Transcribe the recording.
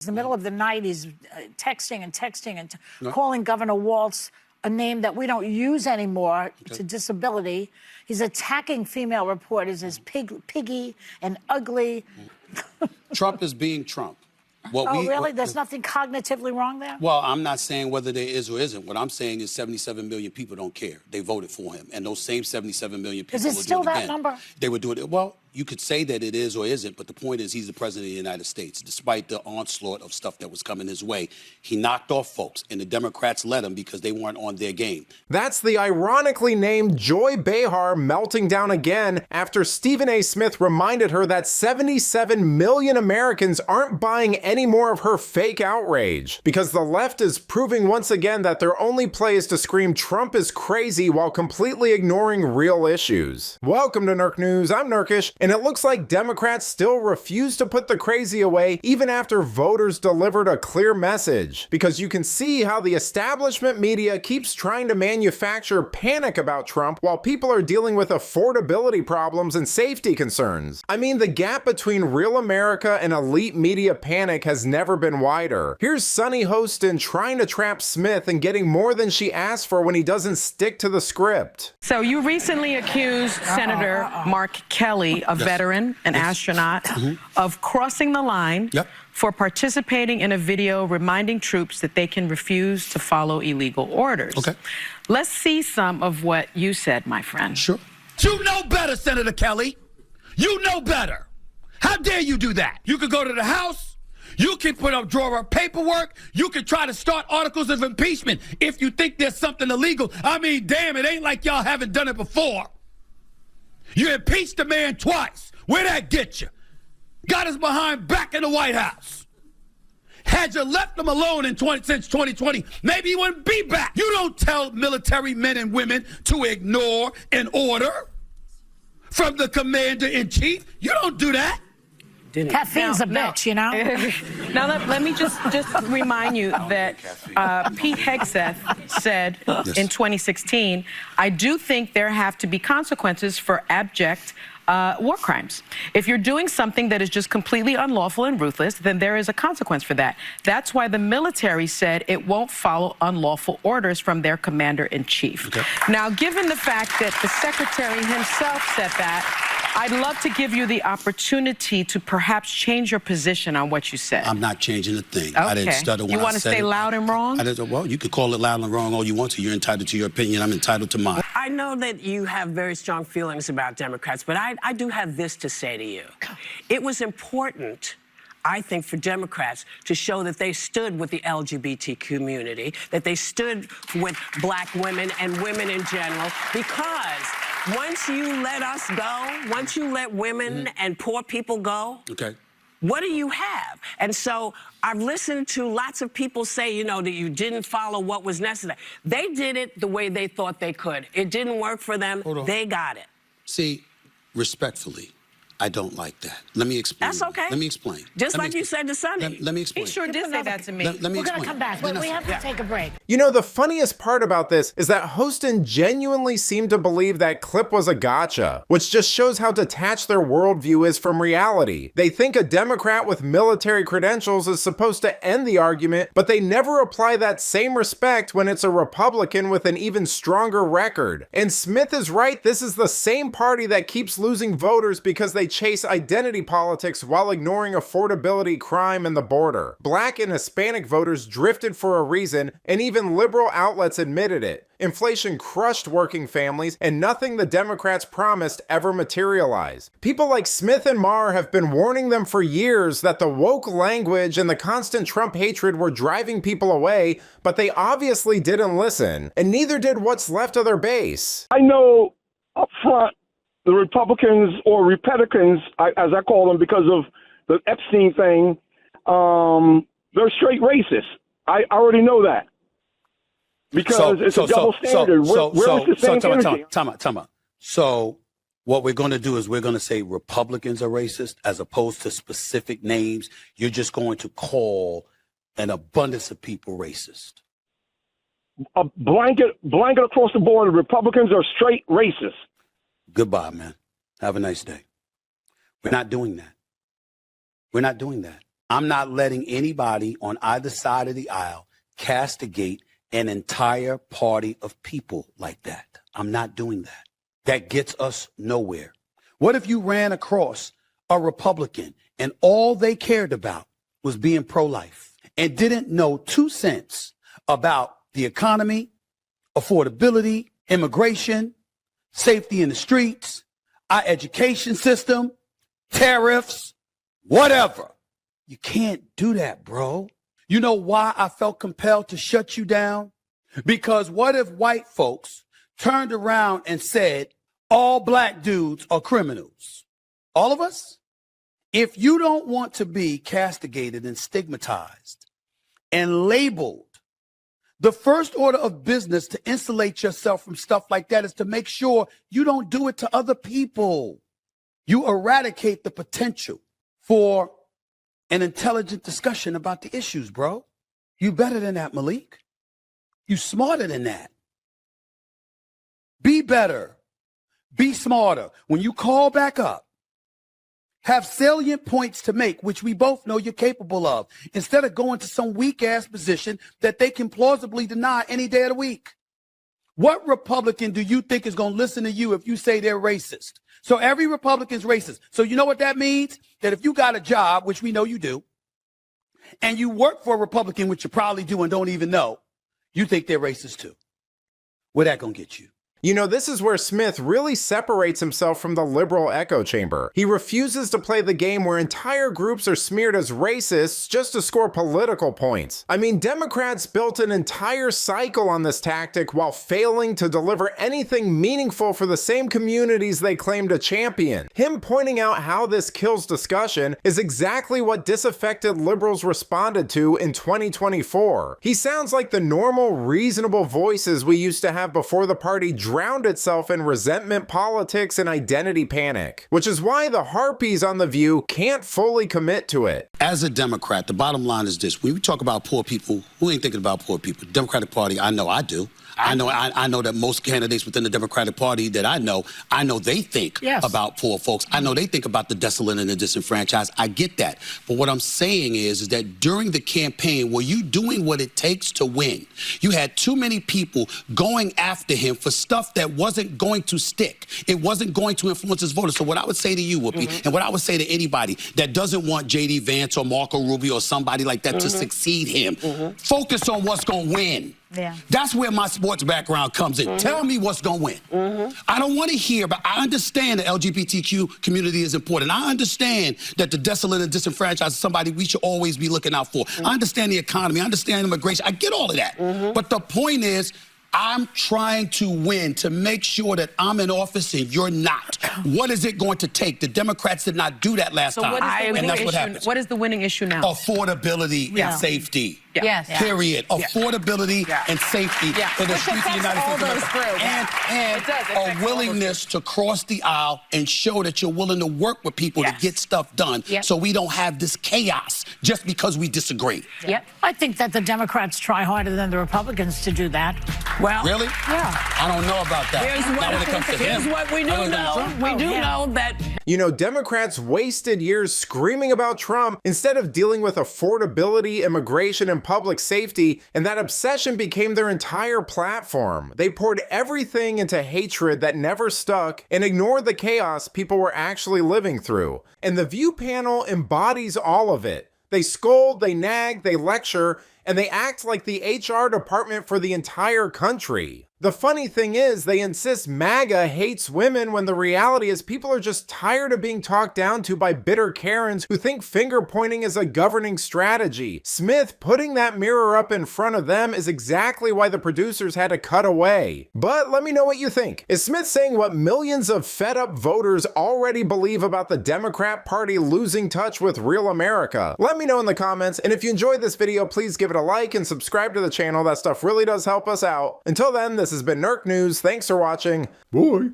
In the middle of the night, he's texting and calling Governor Walz a name that we don't use anymore to disability. He's attacking female reporters as piggy and ugly. Trump is being Trump. Really? There's nothing cognitively wrong there? Well, I'm not saying whether there is or isn't. What I'm saying is 77 million people don't care. They voted for him. And those same 77 million people will do it again. Is it still that number? They would do it. Well, you could say that it is or isn't, but the point is he's the president of the United States. Despite the onslaught of stuff that was coming his way, he knocked off folks, and the Democrats let him because they weren't on their game. That's the ironically named Joy Behar melting down again after Stephen A. Smith reminded her that 77 million Americans aren't buying any more of her fake outrage, because the left is proving once again that their only play is to scream Trump is crazy while completely ignoring real issues. Welcome to Nerk News, I'm Nerkish. And it looks like Democrats still refuse to put the crazy away even after voters delivered a clear message. Because you can see how the establishment media keeps trying to manufacture panic about Trump while people are dealing with affordability problems and safety concerns. I mean, the gap between real America and elite media panic has never been wider. Here's Sunny Hostin trying to trap Smith and getting more than she asked for when he doesn't stick to the script. So you recently accused Senator Mark Kelly, a veteran, an astronaut, of crossing the line for participating in a video reminding troops that they can refuse to follow illegal orders. Let's see some of what you said, my friend. Sure. You know better, Senator Kelly. You know better. How dare you do that? You could go to the House. You can draw up paperwork. You can try to start articles of impeachment if you think there's something illegal. I mean, damn, it ain't like y'all haven't done it before. You impeached the man twice. Where'd that get you? Got us behind back in the White House. Had you left him alone since 2020, maybe he wouldn't be back. You don't tell military men and women to ignore an order from the commander-in-chief. You don't do that. Caffeine's a bitch, you know? Now, let me just remind you that Pete Hegseth said in 2016, I do think there have to be consequences for abject war crimes. If you're doing something that is just completely unlawful and ruthless, then there is a consequence for that. That's why the military said it won't follow unlawful orders from their commander-in-chief. Now, given the fact that the secretary himself said that, I'd love to give you the opportunity to perhaps change your position on what you said. I'm not changing a thing. I didn't stutter when I said it. You want to stay loud and wrong? Well, you could call it loud and wrong all you want to. You're entitled to your opinion. I'm entitled to mine. I know that you have very strong feelings about Democrats, but I do have this to say to you. It was important, I think, for Democrats to show that they stood with the LGBT community, that they stood with black women and women in general, because once you let us go, once you let women and poor people go, what do you have? And so I've listened to lots of people say, you know, that you didn't follow what was necessary. They did it the way they thought they could. It didn't work for them. They got it. See, respectfully, I don't like that. Let me explain. That's okay. Let me explain. Just like you said to Sunny. Let me explain. He sure did say that to me. Let me We're going to explain. come back. We have to take a break. You know, the funniest part about this is that Hostin genuinely seemed to believe that clip was a gotcha, which just shows how detached their worldview is from reality. They think a Democrat with military credentials is supposed to end the argument, but they never apply that same respect when it's a Republican with an even stronger record. And Smith is right, this is the same party that keeps losing voters because they chase identity politics while ignoring affordability, crime, and the border. Black and Hispanic voters drifted for a reason, and even liberal outlets admitted it. Inflation crushed working families, and nothing the Democrats promised ever materialized. People like Smith and Maher have been warning them for years that the woke language and the constant Trump hatred were driving people away, but they obviously didn't listen, and neither did what's left of their base. I know up front the Republicans, or Repeticans, as I call them because of the Epstein thing, they're straight racist. I already know that. Because it's a double standard. Where's the same energy? Time out. So what we're going to do is we're going to say Republicans are racist as opposed to specific names. You're just going to call an abundance of people racist. A blanket across the board, the Republicans are straight racist. Goodbye, man. Have a nice day. We're not doing that. We're not doing that. I'm not letting anybody on either side of the aisle castigate an entire party of people like that. I'm not doing that. That gets us nowhere. What if you ran across a Republican and all they cared about was being pro-life and didn't know 2 cents about the economy, affordability, immigration, safety in the streets, our education system, tariffs, whatever? You can't do that, bro. You know why I felt compelled to shut you down? Because what if white folks turned around and said, all black dudes are criminals? All of us? If you don't want to be castigated and stigmatized and labeled, the first order of business to insulate yourself from stuff like that is to make sure you don't do it to other people. You eradicate the potential for an intelligent discussion about the issues, bro. You better than that, Malik. You smarter than that. Be better. Be smarter. When you call back up, have salient points to make, which we both know you're capable of, instead of going to some weak-ass position that they can plausibly deny any day of the week. What Republican do you think is going to listen to you if you say they're racist? So every Republican's racist. So you know what that means? That if you got a job, which we know you do, and you work for a Republican, which you probably do and don't even know, you think they're racist too. Where that going to get you? You know, this is where Smith really separates himself from the liberal echo chamber. He refuses to play the game where entire groups are smeared as racists just to score political points. I mean, Democrats built an entire cycle on this tactic while failing to deliver anything meaningful for the same communities they claim to champion. Him pointing out how this kills discussion is exactly what disaffected liberals responded to in 2024. He sounds like the normal, reasonable voices we used to have before the party drowned itself in resentment politics and identity panic, which is why the harpies on The View can't fully commit to it. As a Democrat, the bottom line is this. When we talk about poor people, who ain't thinking about poor people? The Democratic Party, I know I do. I know that most candidates within the Democratic Party that I know they think about poor folks. I know they think about the desolate and the disenfranchised. I get that. But what I'm saying is that during the campaign, were you doing what it takes to win? You had too many people going after him for stuff that wasn't going to stick. It wasn't going to influence his voters. So what I would say to you, Whoopi, and what I would say to anybody that doesn't want J.D. Vance or Marco Rubio or somebody like that to succeed him, focus on what's going to win. Yeah. That's where my sports background comes in. Tell me what's going to win. I don't want to hear, but I understand the LGBTQ community is important. I understand that the desolate and disenfranchised is somebody we should always be looking out for. I understand the economy. I understand immigration. I get all of that. But the point is, I'm trying to win to make sure that I'm in office and you're not. What is it going to take? The Democrats did not do that last time. What is the winning issue? What is the winning issue now? Affordability and safety. Yes. Period. Affordability and safety in the streets of the United States. And a willingness to cross the aisle and show that you're willing to work with people to get stuff done so we don't have this chaos just because we disagree. I think that the Democrats try harder than the Republicans to do that. Well, really? Yeah. I don't know about that. Here's what we do know. We do know that. You know, Democrats wasted years screaming about Trump instead of dealing with affordability, immigration, and public safety, and that obsession became their entire platform. They poured everything into hatred that never stuck and ignored the chaos people were actually living through. And the View panel embodies all of it. They scold, they nag, they lecture, and they act like the HR department for the entire country. The funny thing is, they insist MAGA hates women when the reality is people are just tired of being talked down to by bitter Karens who think finger pointing is a governing strategy. Smith putting that mirror up in front of them is exactly why the producers had to cut away. But let me know what you think. Is Smith saying what millions of fed up voters already believe about the Democrat Party losing touch with real America? Let me know in the comments, and if you enjoyed this video, please give it a like and subscribe to the channel. That stuff really does help us out. Until then, this has been Nerk News. Thanks for watching. Bye.